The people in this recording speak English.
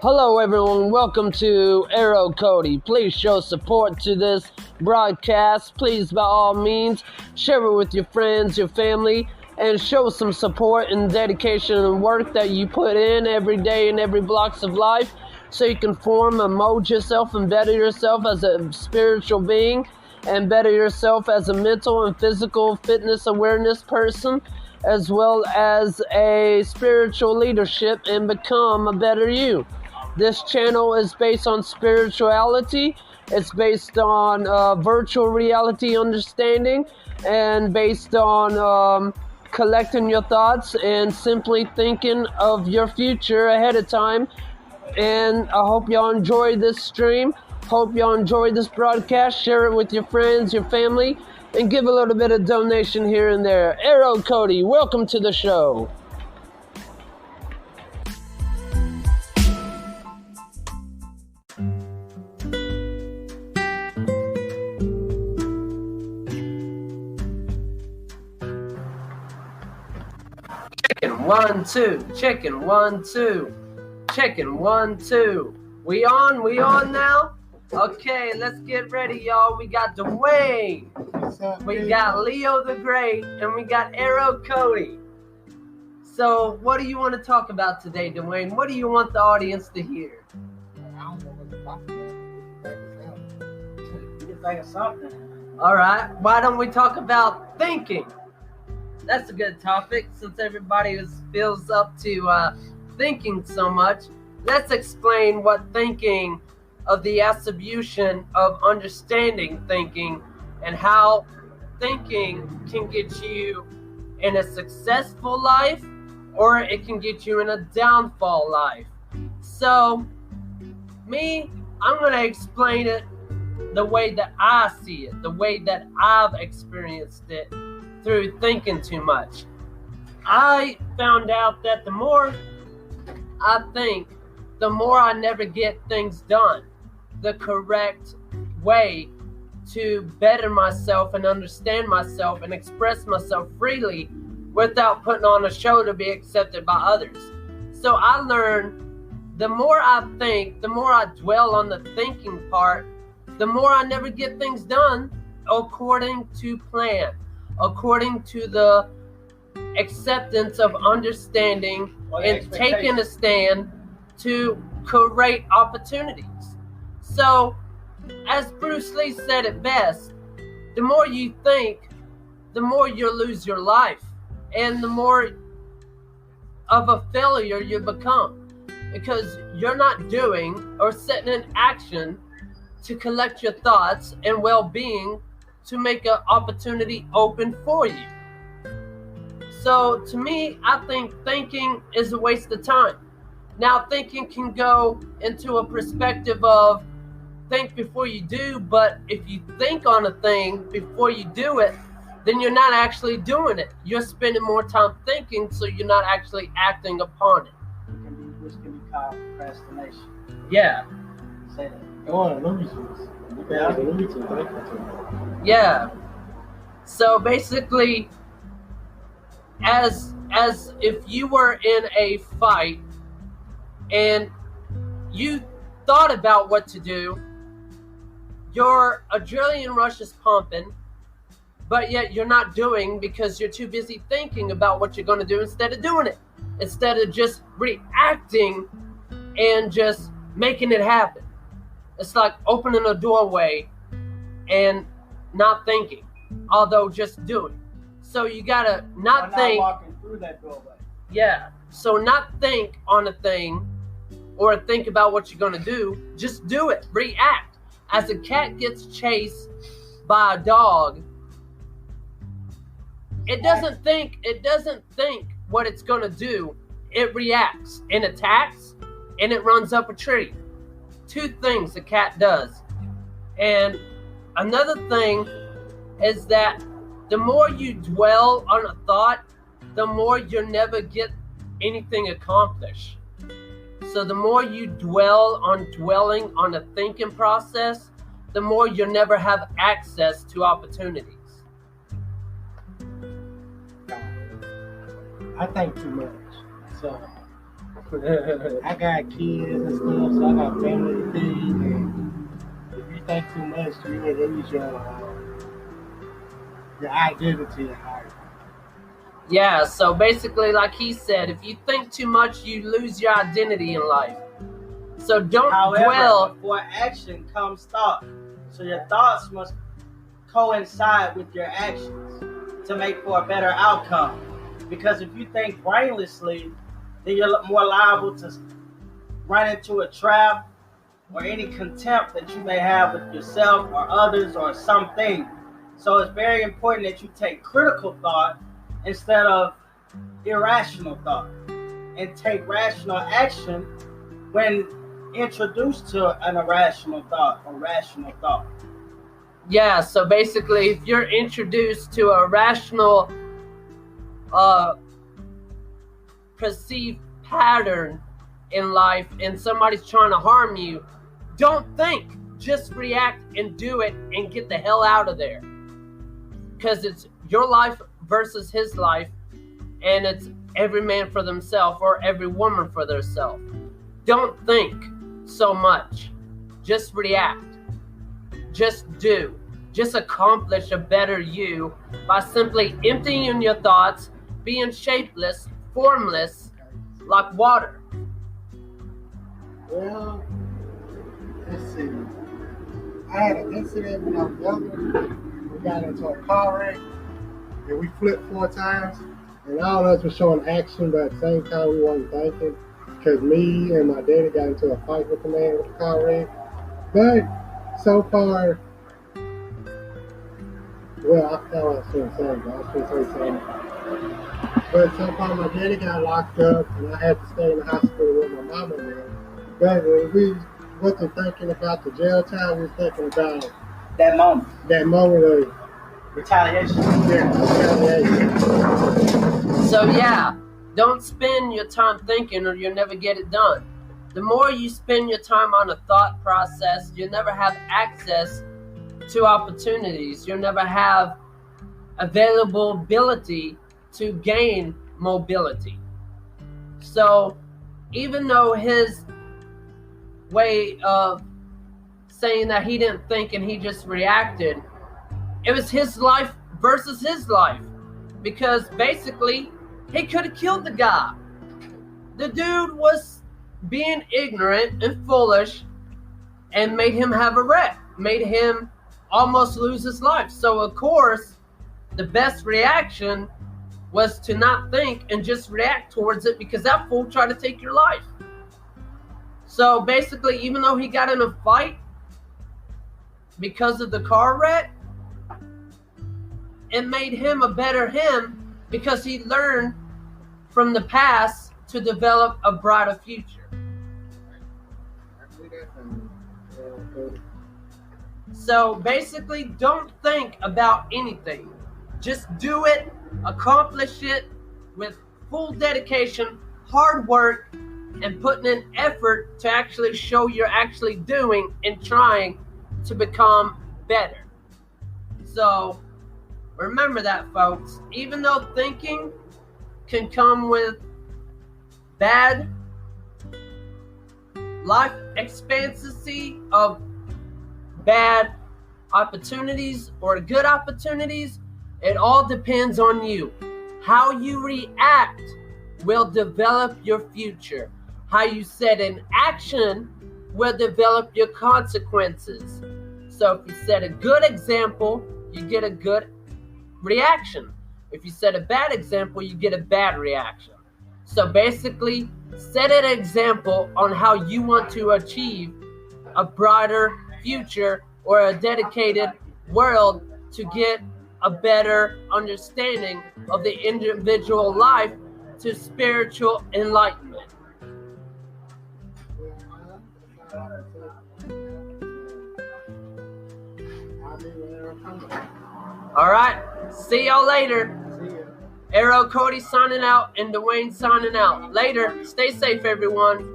Hello everyone, welcome to Arrowcody. Please show support to this broadcast. Please, by all means, share it with your friends, your family, and show some support and dedication and work that you put in every day in every blocks of life so you can form and mold yourself and better yourself as a spiritual being and better yourself as a mental and physical fitness awareness person, as well as a spiritual leadership, and become a better you. This channel is based on spirituality. It's based on virtual reality understanding and based on collecting your thoughts and simply thinking of your future ahead of time. And I hope y'all enjoy this stream. Hope y'all enjoy this broadcast. Share it with your friends, your family, and give a little bit of donation here and there. Arrowcody, welcome to the show. Checking 1 2, checking 1 2, checking 1 2. We on now? Okay, let's get ready, y'all. We got Dwayne, we got Leo the Great, and we got Arrowcody. So, what do you want to talk about today, Dwayne? What do you want the audience to hear? I don't know what to talk about. You think of something. All right. Why don't we talk about thinking? That's a good topic since everybody feels up to thinking so much. Let's explain what thinking of the attribution of understanding thinking and how thinking can get you in a successful life or it can get you in a downfall life. So, I'm going to explain it the way that I see it, the way that I've experienced it through thinking too much. I found out that the more I think, the more I never get things done the correct way to better myself and understand myself and express myself freely without putting on a show to be accepted by others. So I learned the more I think, the more I dwell on the thinking part, the more I never get things done according to plan, according to the acceptance of understanding and taking a stand to create opportunities. So, as Bruce Lee said it best, the more you think, the more you'll lose your life, and the more of a failure you become, because you're not doing or setting in action to collect your thoughts and well-being to make an opportunity open for you. So to me, I think thinking is a waste of time. Now, thinking can go into a perspective of think before you do, but if you think on a thing before you do it, then you're not actually doing it. You're spending more time thinking, so you're not actually acting upon it. Which can be called procrastination. Yeah. Say that. Yeah. So basically, as if you were in a fight and you thought about what to do, your adrenaline rush is pumping, but yet you're not doing because you're too busy thinking about what you're going to do instead of doing it, instead of just reacting and just making it happen. It's like opening a doorway and not thinking, although just doing. So you gotta not think. Walking through that doorway. Yeah. So not think on a thing or think about what you're gonna do. Just do it. React. As a cat gets chased by a dog, it doesn't think what it's gonna do. It reacts and attacks and it runs up a tree. 2 things a cat does. And another thing is that the more you dwell on a thought, the more you'll never get anything accomplished. So the more you dwell on dwelling on a thinking process, the more you'll never have access to opportunities. I think too much. So I got kids and stuff, so I got family to feed. And if you think too much, you will lose your identity in life. Yeah, so basically, like he said, if you think too much, you lose your identity in life. So don't However, dwell. before action comes thought. So your thoughts must coincide with your actions to make for a better outcome. Because if you think brainlessly, then you're more liable to run into a trap or any contempt that you may have with yourself or others or something. So it's very important that you take critical thought instead of irrational thought, and take rational action when introduced to an irrational thought or rational thought. Yeah, so basically, if you're introduced to a rational perceived pattern in life and somebody's trying to harm you, don't think. Just react and do it and get the hell out of there. Because it's your life versus his life, and it's every man for themselves or every woman for themselves. Don't think so much. Just react. Just do. Just accomplish a better you by simply emptying your thoughts, being shapeless, formless, like water. Well, let's see. I had an incident when I was younger. We got into a car wreck and we flipped 4 times. And all of us were showing action, but at the same time we weren't thinking. Because me and my daddy got into a fight with the man with the car wreck. But so far, well, I forgot what I was going to say, but I was going to say something. But so far my daddy got locked up and I had to stay in the hospital with my mama there. But when we wasn't thinking about the jail time, we were thinking about That moment. of Retaliation. retaliation. So yeah, don't spend your time thinking or you'll never get it done. The more you spend your time on a thought process, you'll never have access to opportunities. You'll never have availability to gain mobility. So even though his way of saying that he didn't think and he just reacted, it was his life versus his life, because basically he could have killed the guy. The dude was being ignorant and foolish and made him have a wreck, made him almost lose his life. So of course the best reaction was to not think and just react towards it, because that fool tried to take your life. So basically, even though he got in a fight because of the car wreck, it made him a better him, because he learned from the past to develop a brighter future. So basically, don't think about anything. Just do it, accomplish it with full dedication, hard work, and putting in effort to actually show you're actually doing and trying to become better. So remember that, folks. Even though thinking can come with bad life expectancy of bad opportunities or good opportunities, it all depends on you. How you react will develop your future. How you set in action will develop your consequences. So if you set a good example, you get a good reaction. If you set a bad example, you get a bad reaction. So basically, set an example on how you want to achieve a brighter future or a dedicated world to get a better understanding of the individual life to spiritual enlightenment. All right, see y'all later. Arrowcody signing out and Dwayne signing out. Later, stay safe, everyone.